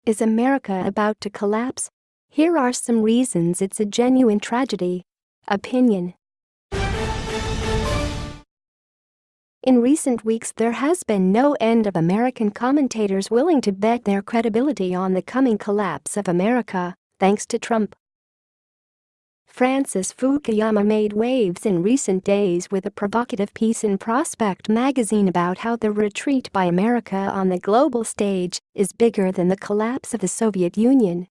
Is America about to collapse? Here are some reasons it's a genuine tragedy. Opinion. In recent weeks, there has been no end of American commentators willing to bet their credibility on the coming collapse of America, thanks to Trump. Francis Fukuyama made waves in recent days with a provocative piece in Prospect magazine about how the retreat by America on the global stage is bigger than the collapse of the Soviet Union.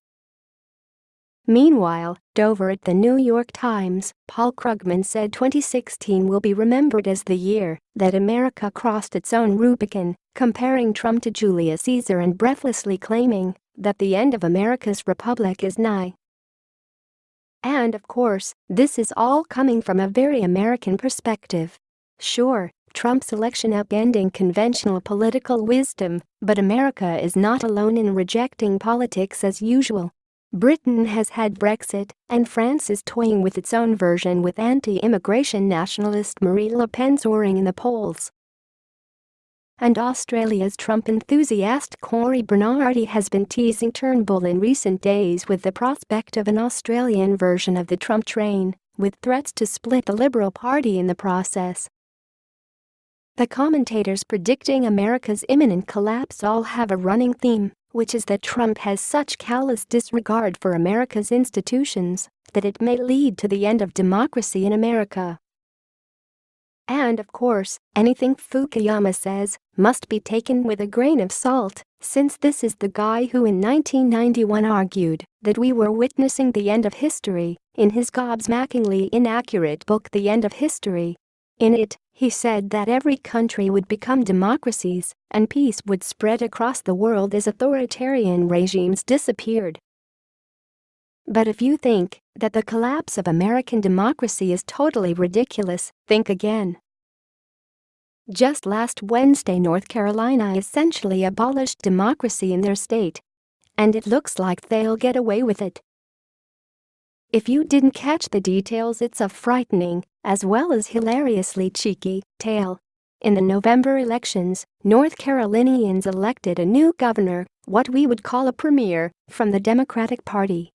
Meanwhile, over at the New York Times, Paul Krugman said 2016 will be remembered as the year that America crossed its own Rubicon, comparing Trump to Julius Caesar and breathlessly claiming that the end of America's republic is nigh. And of course, this is all coming from a very American perspective. Sure, Trump's election upending conventional political wisdom, but America is not alone in rejecting politics as usual. Britain has had Brexit, and France is toying with its own version with anti-immigration nationalist Marine Le Pen soaring in the polls. And Australia's Trump enthusiast Cory Bernardi has been teasing Turnbull in recent days with the prospect of an Australian version of the Trump train, with threats to split the Liberal Party in the process. The commentators predicting America's imminent collapse all have a running theme, which is that Trump has such callous disregard for America's institutions that it may lead to the end of democracy in America. And of course, anything Fukuyama says must be taken with a grain of salt, since this is the guy who in 1991 argued that we were witnessing the end of history in his gobsmackingly inaccurate book The End of History. In it, he said that every country would become democracies and peace would spread across the world as authoritarian regimes disappeared. But if you think that the collapse of American democracy is totally ridiculous, think again. Just last Wednesday, North Carolina essentially abolished democracy in their state. And it looks like they'll get away with it. If you didn't catch the details, it's a frightening, as well as hilariously cheeky, tale. In the November elections, North Carolinians elected a new governor, what we would call a premier, from the Democratic Party.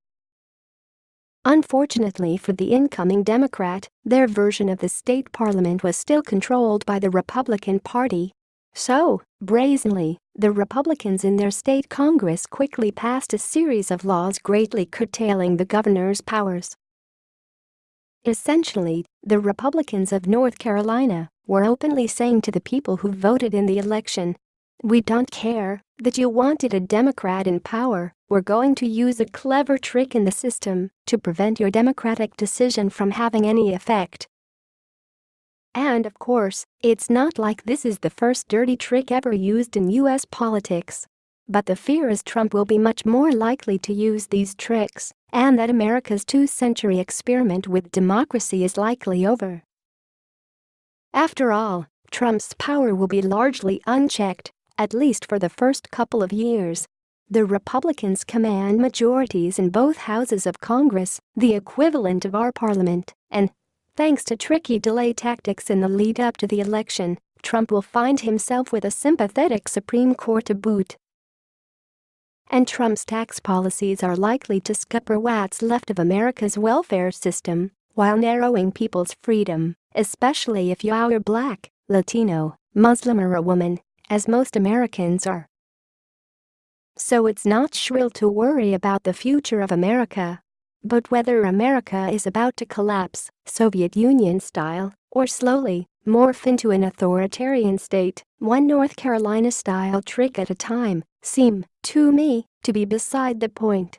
Unfortunately for the incoming Democrat, their version of the state parliament was still controlled by the Republican Party. So, brazenly, the Republicans in their state Congress quickly passed a series of laws greatly curtailing the governor's powers. Essentially, the Republicans of North Carolina were openly saying to the people who voted in the election, "We don't care that you wanted a Democrat in power. We're going to use a clever trick in the system to prevent your Democratic decision from having any effect." And of course, it's not like this is the first dirty trick ever used in US politics. But the fear is Trump will be much more likely to use these tricks, and that America's two-century experiment with democracy is likely over. After all, Trump's power will be largely unchecked, at least for the first couple of years. The Republicans command majorities in both houses of Congress, the equivalent of our parliament, and, thanks to tricky delay tactics in the lead-up to the election, Trump will find himself with a sympathetic Supreme Court to boot. And Trump's tax policies are likely to scupper what's left of America's welfare system, while narrowing people's freedom, especially if you're Black, Latino, Muslim or a woman, as most Americans are. So it's not shrill to worry about the future of America. But whether America is about to collapse, Soviet Union style, or slowly morph into an authoritarian state, one North Carolina-style trick at a time, seem, to me, to be beside the point.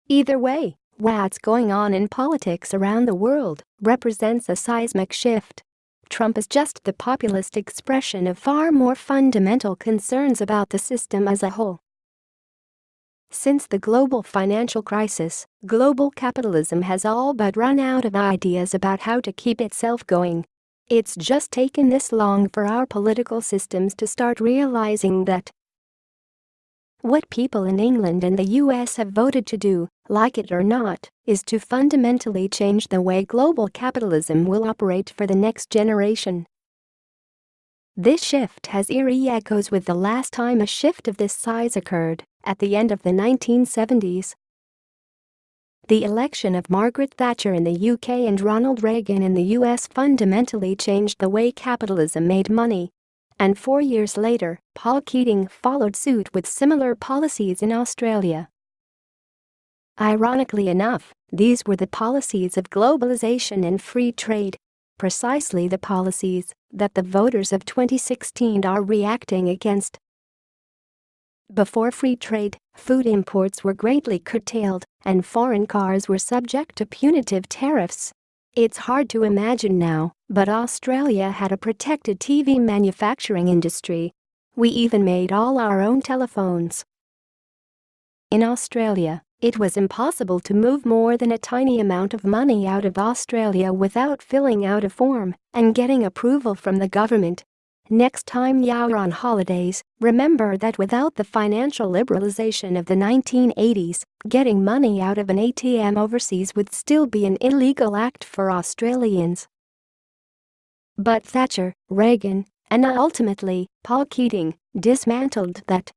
Either way, what's going on in politics around the world represents a seismic shift. Trump is just the populist expression of far more fundamental concerns about the system as a whole. Since the global financial crisis, global capitalism has all but run out of ideas about how to keep itself going. It's just taken this long for our political systems to start realizing that what people in England and the US have voted to do, like it or not, is to fundamentally change the way global capitalism will operate for the next generation. This shift has eerie echoes with the last time a shift of this size occurred, at the end of the 1970s. The election of Margaret Thatcher in the UK and Ronald Reagan in the US fundamentally changed the way capitalism made money. And 4 years later, Paul Keating followed suit with similar policies in Australia. Ironically enough, these were the policies of globalization and free trade. Precisely the policies that the voters of 2016 are reacting against. Before free trade, food imports were greatly curtailed, and foreign cars were subject to punitive tariffs. It's hard to imagine now, but Australia had a protected TV manufacturing industry. We even made all our own telephones. In Australia, it was impossible to move more than a tiny amount of money out of Australia without filling out a form and getting approval from the government. Next time you're on holidays, remember that without the financial liberalization of the 1980s, getting money out of an ATM overseas would still be an illegal act for Australians. But Thatcher, Reagan, and ultimately, Paul Keating, dismantled that.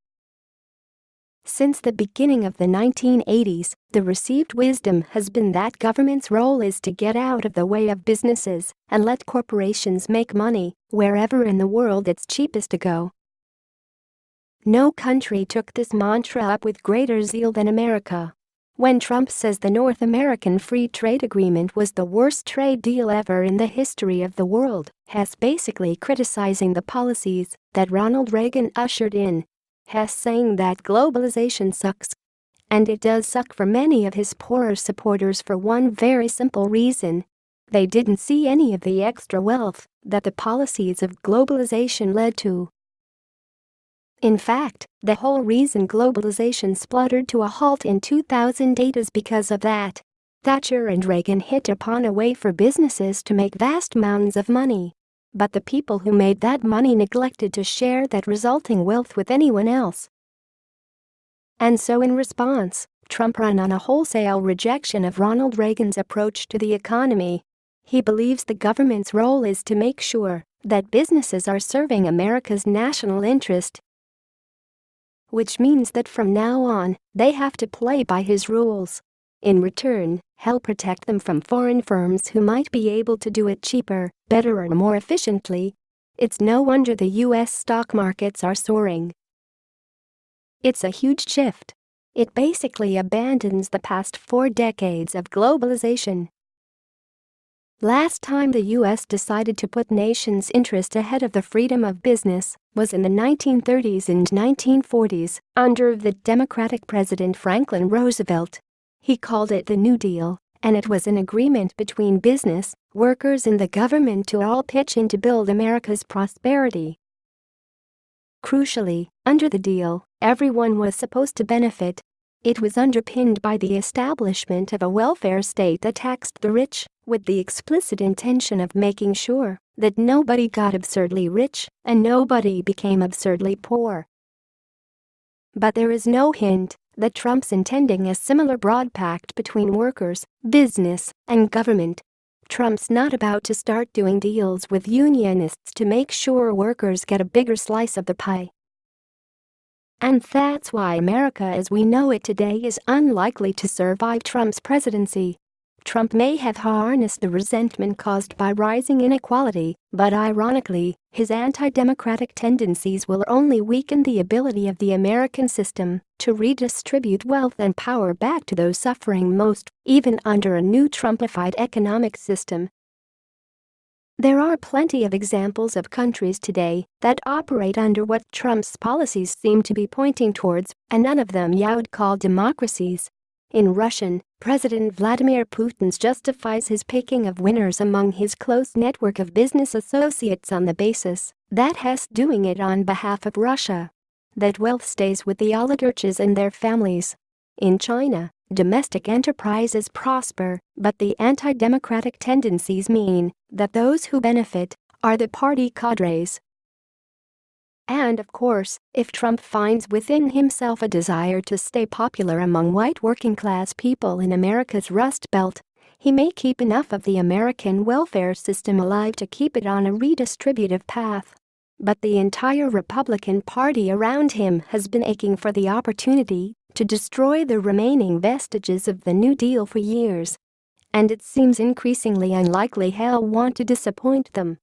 Since the beginning of the 1980s, the received wisdom has been that government's role is to get out of the way of businesses and let corporations make money wherever in the world it's cheapest to go. No country took this mantra up with greater zeal than America. When Trump says the North American Free Trade Agreement was the worst trade deal ever in the history of the world, he's basically criticizing the policies that Ronald Reagan ushered in. He's saying that globalization sucks. And it does suck for many of his poorer supporters for one very simple reason. They didn't see any of the extra wealth that the policies of globalization led to. In fact, the whole reason globalization spluttered to a halt in 2008 is because of that. Thatcher and Reagan hit upon a way for businesses to make vast mountains of money. But the people who made that money neglected to share that resulting wealth with anyone else. And so in response, Trump ran on a wholesale rejection of Ronald Reagan's approach to the economy. He believes the government's role is to make sure that businesses are serving America's national interest. Which means that from now on, they have to play by his rules. In return, he'll protect them from foreign firms who might be able to do it cheaper, better or more efficiently. It's no wonder the US stock markets are soaring. It's a huge shift. It basically abandons the past 4 decades of globalization. Last time the US decided to put nations' interest ahead of the freedom of business was in the 1930s and 1940s under the Democratic President Franklin Roosevelt. He called it the New Deal, and it was an agreement between business, workers and the government to all pitch in to build America's prosperity. Crucially, under the deal, everyone was supposed to benefit. It was underpinned by the establishment of a welfare state that taxed the rich, with the explicit intention of making sure that nobody got absurdly rich and nobody became absurdly poor. But there is no hint that Trump's intending a similar broad pact between workers, business, and government. Trump's not about to start doing deals with unionists to make sure workers get a bigger slice of the pie. And that's why America as we know it today is unlikely to survive Trump's presidency. Trump may have harnessed the resentment caused by rising inequality, but ironically, his anti-democratic tendencies will only weaken the ability of the American system to redistribute wealth and power back to those suffering most, even under a new Trumpified economic system. There are plenty of examples of countries today that operate under what Trump's policies seem to be pointing towards, and none of them you'd call democracies. In Russian, President Vladimir Putin justifies his picking of winners among his close network of business associates on the basis that he's doing it on behalf of Russia. That wealth stays with the oligarchs and their families. In China, domestic enterprises prosper, but the anti-democratic tendencies mean that those who benefit are the party cadres. And of course, if Trump finds within himself a desire to stay popular among white working-class people in America's Rust Belt, he may keep enough of the American welfare system alive to keep it on a redistributive path. But the entire Republican Party around him has been aching for the opportunity to destroy the remaining vestiges of the New Deal for years. And it seems increasingly unlikely he'll want to disappoint them.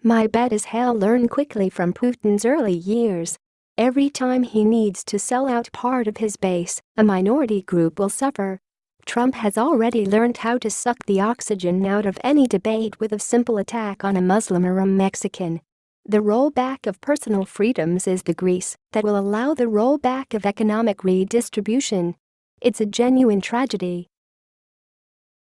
My bet is he'll learn quickly from Putin's early years. Every time he needs to sell out part of his base, a minority group will suffer. Trump has already learned how to suck the oxygen out of any debate with a simple attack on a Muslim or a Mexican. The rollback of personal freedoms is the grease that will allow the rollback of economic redistribution. It's a genuine tragedy.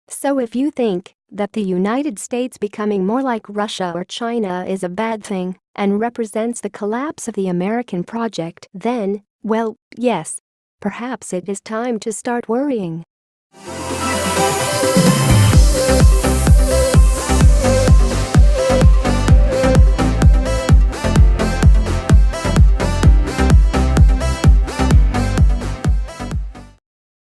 So if you think that the United States becoming more like Russia or China is a bad thing and represents the collapse of the American project, then, well, yes, perhaps it is time to start worrying.